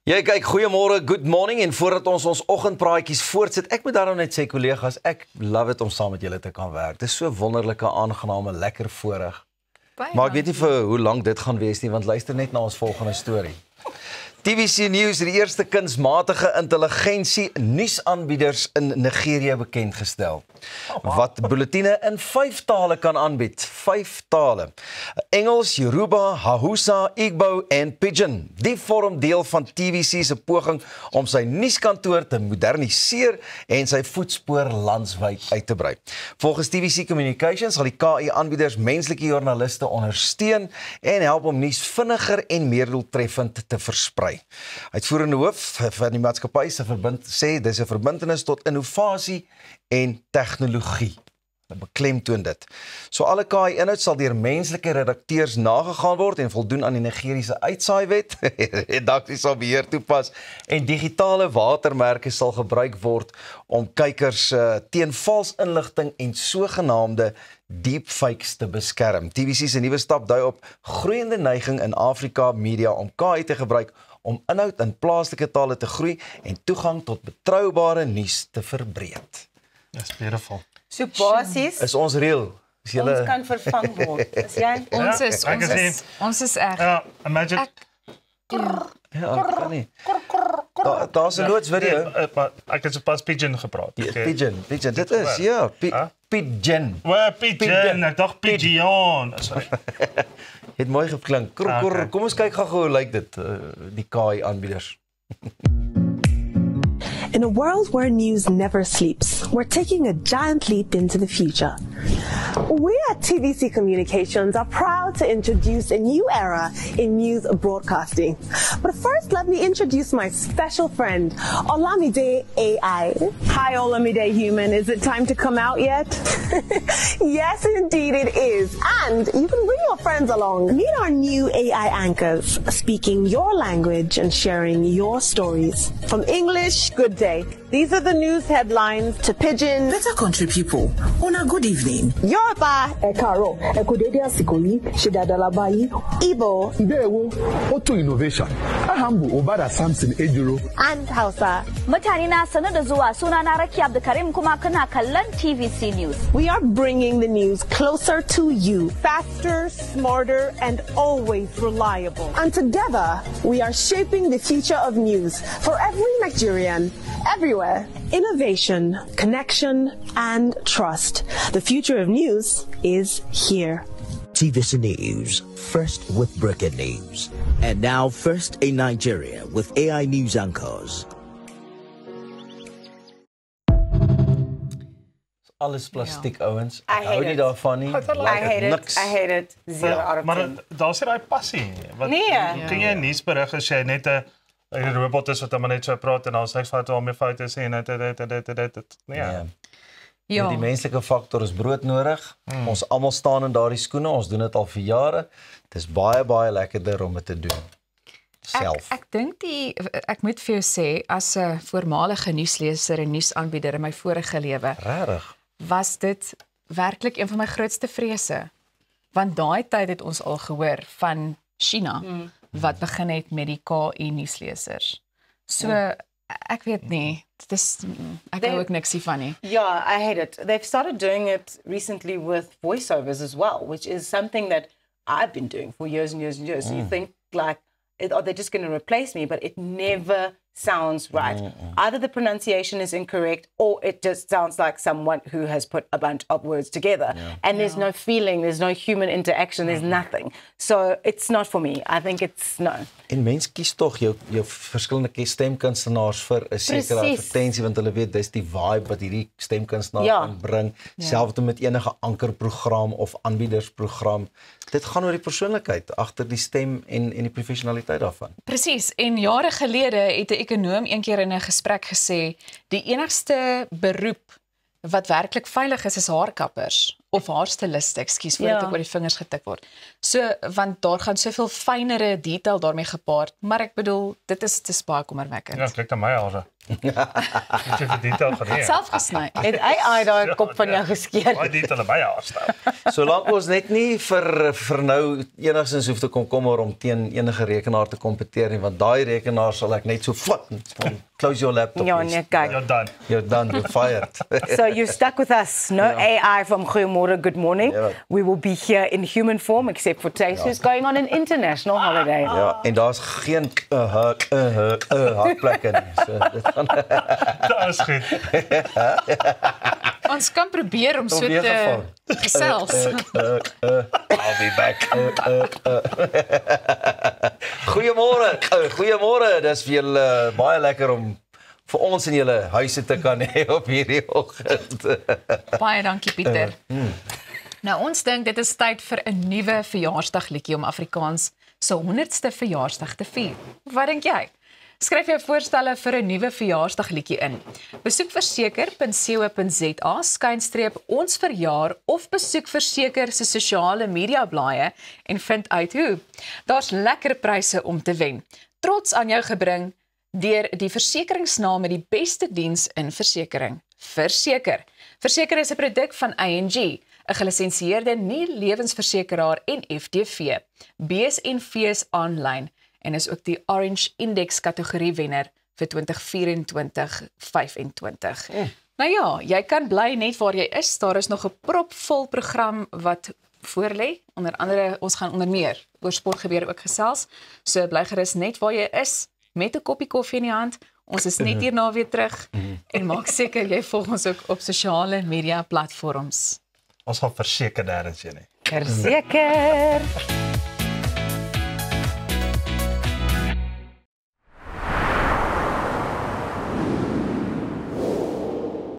Jy kyk, goeiemôre, good morning en voordat ons oggendpraatjies voortsit, ek moet daarom net sê kollegas, ek love dit om saam met julle te kan werk. Dit is so wonderlike, aangename, lekker voorreg. Maar ek weet nie vir hoe lank dit gaan wees nie, want luister net na ons volgende storie. TVC News het die eerste kunsmatige intelligensie nuusaanbieders in Nigerië bekendgestel. Wat bulletine in 5 tale kan aanbied. 5 tale. Engels, Yoruba, Hausa, Igbo en Pidgin. Die vorm deel van TVC se poging om sy nuuskantoor te moderniseer en sy voetspoor landwyd uit te brei. Volgens TVC Communications sal die KI aanbieders menslike joernaliste ondersteun en help om nuus vinniger en meer doeltreffend te versprei. Uitvoerende hoof van die maatskappy sê dis 'n verbintenis tot innovasie en tegnologie. Hulle beklemtoon dit. So alle KI-inhoud sal deur menslike redakteurs nagegaan word en voldoen aan die Nigeriese uitsaaiwet. Redaksie sal beheer toepas en digitale watermerke sal gebruik word om kykers teen vals inligting en sogenaamde deepfakes te beskerm. TVC se nuwe stap dui op groeiende neiging in Afrika media om KI te gebruik om inhoud in plaaslike tale te groei en toegang tot betroubare nuus te verbreed. That's beautiful. So basies Is ons reël? Is julle ons kan vervang word. Is jy? Ons is reg. Ja, imagine. Ja, kan nie. Daar's 'n loodsvideo. Maar ek het sopas Pidgin gepraat. Pidgin, dit is ja, Pidgin. Wel, Pidgin, ek dink Pidgeon. Sorry. Het mooi geklink. Kom ons kyk gou hoe lyk dit die KI aanbieders. In a world where news never sleeps, we're taking a giant leap into the future. We at TVC Communications are proud to introduce a new era in news broadcasting. But first, let me introduce my special friend, Olamide AI. Hi, Olamide Human. Is it time to come out yet? Yes, indeed it is. And you can bring your friends along. Meet our new AI anchors, speaking your language and sharing your stories. From English, good day. These are the news headlines to Pidgin. Better country people, on a good evening. Yoruba, Ekaro, Ekodede Asikoli, Shidadalabayi, Igbo, Idewo, Auto Innovation, Ahambu Obada Samson Ejiro, and Hausa. Mutane na sanar da zuwa, sunana Raki Abdulkarim kuma kana kallon TVC News. We are bringing the news closer to you. Faster, smarter, and always reliable. And together, we are shaping the future of news for every Nigerian, everywhere. Innovation, connection, and trust. The future of news is here. TVC News, first with breaking news. And now first in Nigeria with AI news anchors. Alles plastiek ouens. I hate Hou nie it. daarvan nie. I hate it. 0 out of 10. Maar daar's nie daai passie. Wat kan jy nuus berig as jy net 'n robot is wat maar net so praat en daar's niks wat daarmee foute is en dit. Nee. Ja. Die menslike faktor is broodnodig. Ons almal staan in daardie skoene. Ons doen dit al vir jare. Dit is baie lekkerder om dit te doen. Self. Ek dink ek moet vir jou sê as 'n voormalige nuusleser en nuusaanbieder in my vorige lewe. Regtig. Was dit werklik een van my grootste vrese. Want daai tyd het ons al gehoor van China wat begin het met die KI nuuslesers. So ek weet nie, dit is ek hou ook niks hiervan nie. Yeah, I hate it. They've started doing it recently with voiceovers as well, which is something that I've been doing for years and years and years. So you think like, are they just going to replace me? But it never sounds right. Either the pronunciation is incorrect or it just sounds like someone who has put a bunch of words together. And there's no feeling, there's no human interaction, there's nothing. So it's not for me. I think it's no. En mens kies tog jou verskillende stemkunstenaars vir 'n sekere advertensie want hulle weet dis die vibe wat hierdie stemkunstenaar kan bring. Selfs met enige ankerprogram of aanbiedersprogram. Dit gaan oor die persoonlikheid agter die stem en die professionaliteit daarvan. Presies. En jare gelede het 'n ekonoom eendag in 'n gesprek gesê, die enigste beroep wat werklik veilig is haarkappers of haarstyliste, ekskuus, voordat ek oor die vingers getik word. So, want daar gaan soveel fynere detail daarmee gepaard, maar ek bedoel, dit is baie kommerwekkend. Ja, kyk na my hare. Het jy vir detail geneem? Self gesny. Het AI daai kop van jou geskeer? Baie detail by haar stel. Solank ons net nie vir nou enigstens hoef te komkommer om teen enige rekenaar te kompeteer nie, want daai rekenaar sal ek net so flip. Close your laptop. Ja, nee, kyk. You're done. You're fired. So you stuck with us. No AI from Goeiemorgen, good morning. Ja. We will be here in human form, except for Tace, who's going on an international holiday. Ja, en daar's geen hakplekke nie. So dit gaan Dat is goed. Ons kan probeer om so te gesels. I'll be back. Goeiemôre. Dis vir julle baie lekker om vir ons in julle huise te kan hê op hierdie oggend. Baie dankie Pieter. Nou ons dink dit is tyd vir 'n nuwe verjaarsdagliedjie om Afrikaans se 100ste verjaarsdag te vier. Wat dink jy? Skryf jou voorstelle vir 'n nuwe verjaarsdagliedjie in. Besoek verseker.co.za/ons verjaar of besoek Verseker se sosiale media blaaie en vind uit hoe. Daar's lekker pryse om te wen. Trots aan jou gebring deur die versekeringsnaam met die beste diens in versekering. Verseker. Verseker is 'n produk van ING, 'n gelisensieerde nie-lewensversekeraar en FTV. BSNV is aanlyn en is ook die Orange Index kategorie wenner vir 2024-25. Nou ja, jy kan bly net waar jy is. Daar is nog 'n propvol program wat voorlê. Onder andere, ons gaan onder meer oor sportgebeure ook gesels. So bly gerus net waar jy is met 'n koppie koffie in die hand. Ons is net hierna weer terug en maak seker jy volg ons ook op sosiale media platforms. Ons gaan verseker daar is jy nie. Verseker.